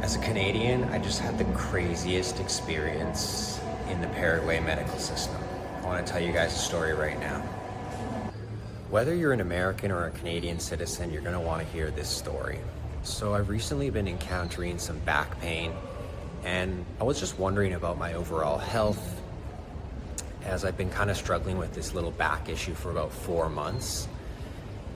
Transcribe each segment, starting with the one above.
As a Canadian, I just had the craziest experience in the Paraguay medical system. I want to tell you guys a story right now. Whether you're an American or a Canadian citizen, you're going to want to hear this story. So I've recently been encountering some back pain, and I was just wondering about my overall health, as I've been kind of struggling with this little back issue for about 4 months.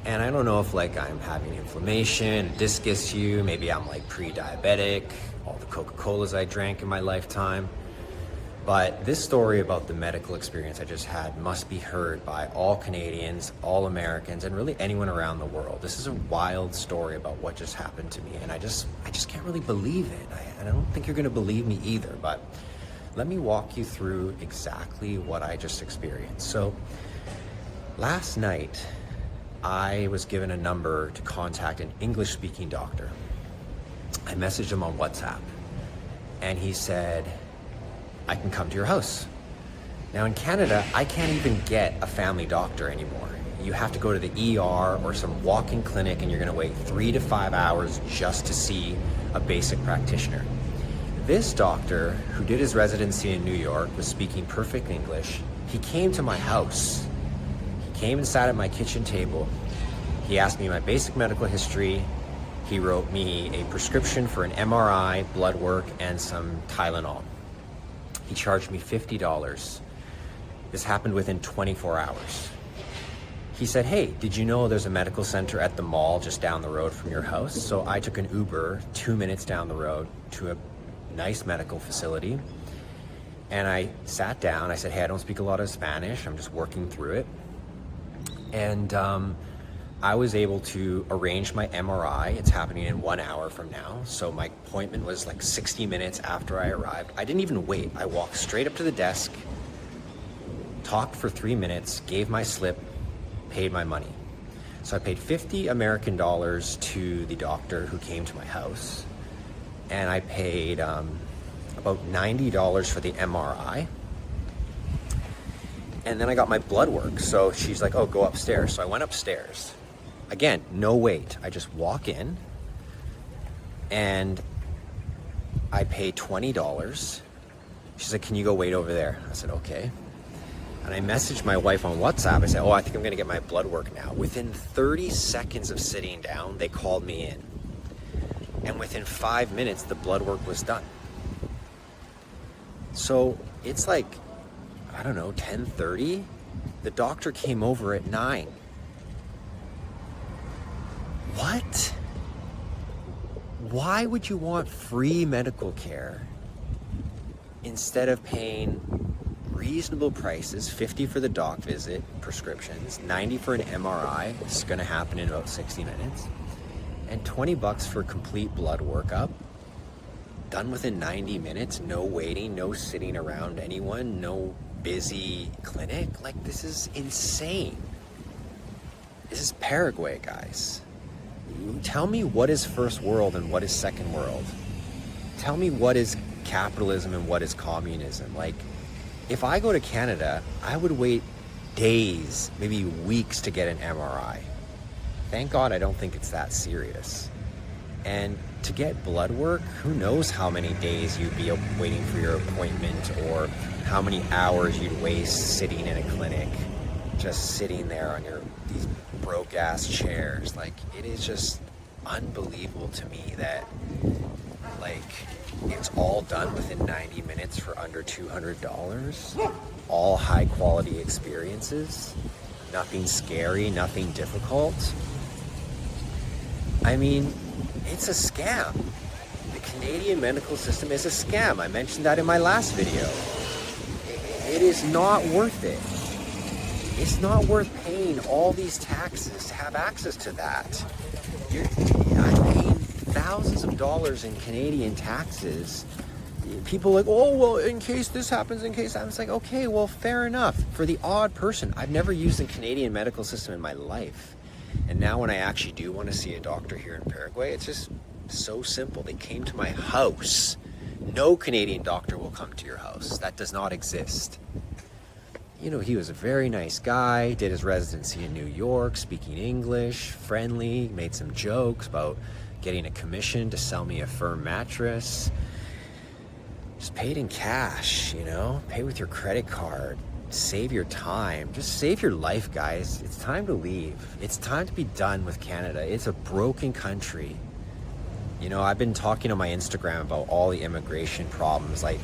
And I don't know if I'm having inflammation, disc issue, maybe I'm pre-diabetic, all the Coca-Colas I drank in my lifetime. But this story about the medical experience I just had must be heard by all Canadians, all Americans, and really anyone around the world. This is a wild story about what just happened to me, and I just can't really believe it. I don't think you're gonna believe me either, but let me walk you through exactly what I just experienced. So last night, I was given a number to contact an English-speaking doctor. I messaged him on WhatsApp, and he said, I can come to your house. Now in Canada, I can't even get a family doctor anymore. You have to go to the ER or some walk-in clinic, and you're gonna wait 3 to 5 hours just to see a basic practitioner. This doctor, who did his residency in New York, was speaking perfect English. He came to my house. Came and sat at my kitchen table. He asked me my basic medical history. He wrote me a prescription for an MRI, blood work, and some Tylenol. He charged me $50. This happened within 24 hours. He said, hey, did you know there's a medical center at the mall just down the road from your house? So I took an Uber 2 minutes down the road to a nice medical facility. And I sat down. I said, hey, I don't speak a lot of Spanish. I'm just working through it. And I was able to arrange my MRI. It's happening in 1 hour from now. So my appointment was 60 minutes after I arrived. I didn't even wait. I walked straight up to the desk, talked for 3 minutes, gave my slip, paid my money. So I paid 50 American dollars to the doctor who came to my house. And I paid about $90 for the MRI. And then I got my blood work. So she's like, oh, go upstairs. So I went upstairs. Again, no wait. I just walk in and I pay $20. She's like, can you go wait over there? I said, okay. And I messaged my wife on WhatsApp. I said, oh, I think I'm gonna get my blood work now. Within 30 seconds of sitting down, they called me in. And within 5 minutes, the blood work was done. So it's I don't know, 10:30? The doctor came over at 9. What? Why would you want free medical care instead of paying reasonable prices, 50 for the doc visit, prescriptions, 90 for an MRI, this is gonna happen in about 60 minutes, and 20 bucks for complete blood workup, done within 90 minutes, no waiting, no sitting around anyone, no busy clinic? This is insane. This is Paraguay, guys. Tell me what is first world and what is second world. Tell me what is capitalism and what is communism. If I go to Canada, I would wait days, maybe weeks to get an MRI. Thank God I don't think it's that serious. And to get blood work, who knows how many days you'd be waiting for your appointment, or how many hours you'd waste sitting in a clinic, just sitting there on these broke ass chairs. It is just unbelievable to me that it's all done within 90 minutes for under $200. All high quality experiences, nothing scary, nothing difficult. I mean, it's a scam. The Canadian medical system is a scam. I mentioned that in my last video. It is not worth it. It's not worth paying all these taxes to have access to that. I'm paying thousands of dollars in Canadian taxes. People are oh, well, in case this happens, in case I'm okay, well, fair enough. For the odd person, I've never used the Canadian medical system in my life. And now when I actually do want to see a doctor here in Paraguay, it's just so simple. They came to my house. No Canadian doctor will come to your house. That does not exist. He was a very nice guy, did his residency in New York, speaking English, friendly, made some jokes about getting a commission to sell me a firm mattress. Just pay it in cash, you know? Pay with your credit card. Save your time. Just save your life, guys. It's time to leave. It's time to be done with Canada. It's a broken country. You know, I've been talking on my Instagram about all the immigration problems. Like,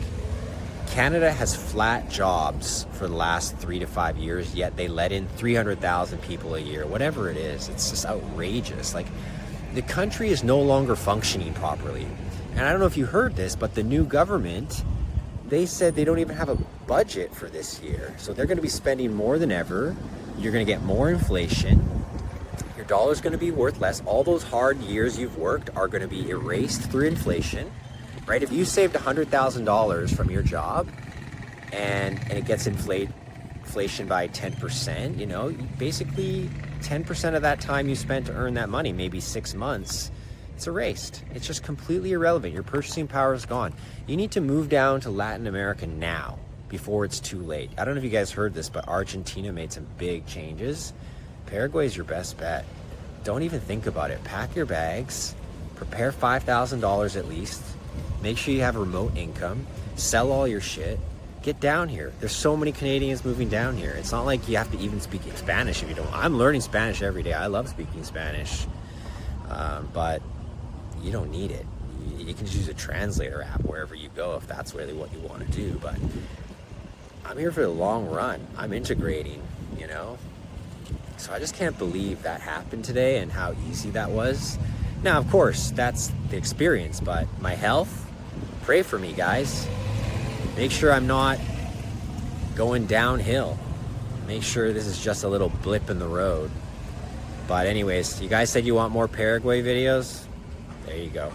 Canada has flat jobs for the last 3 to 5 years, yet they let in 300,000 people a year, whatever it is. It's just outrageous. Like, the country is no longer functioning properly. And I don't know if you heard this, but the new government, they said they don't even have a budget for this year. So they're going to be spending more than ever. You're going to get more inflation. Your dollar's going to be worth less. All those hard years you've worked are going to be erased through inflation, right? If you saved $100,000 from your job and it gets inflation by 10%, you know, basically 10% of that time you spent to earn that money, maybe 6 months, it's erased. It's just completely irrelevant. Your purchasing power is gone. You need to move down to Latin America now before it's too late. I don't know if you guys heard this, but Argentina made some big changes. Paraguay is your best bet. Don't even think about it. Pack your bags, prepare $5,000 at least, make sure you have a remote income, sell all your shit, get down here. There's so many Canadians moving down here. It's not like you have to even speak Spanish if you don't. I'm learning Spanish every day. I love speaking Spanish, but you don't need it. You can just use a translator app wherever you go if that's really what you want to do. But I'm here for the long run. I'm integrating, you know? So I just can't believe that happened today and how easy that was. Now, of course, that's the experience, but my health, pray for me, guys. Make sure I'm not going downhill. Make sure this is just a little blip in the road. But anyways, you guys said you want more Paraguay videos? There you go.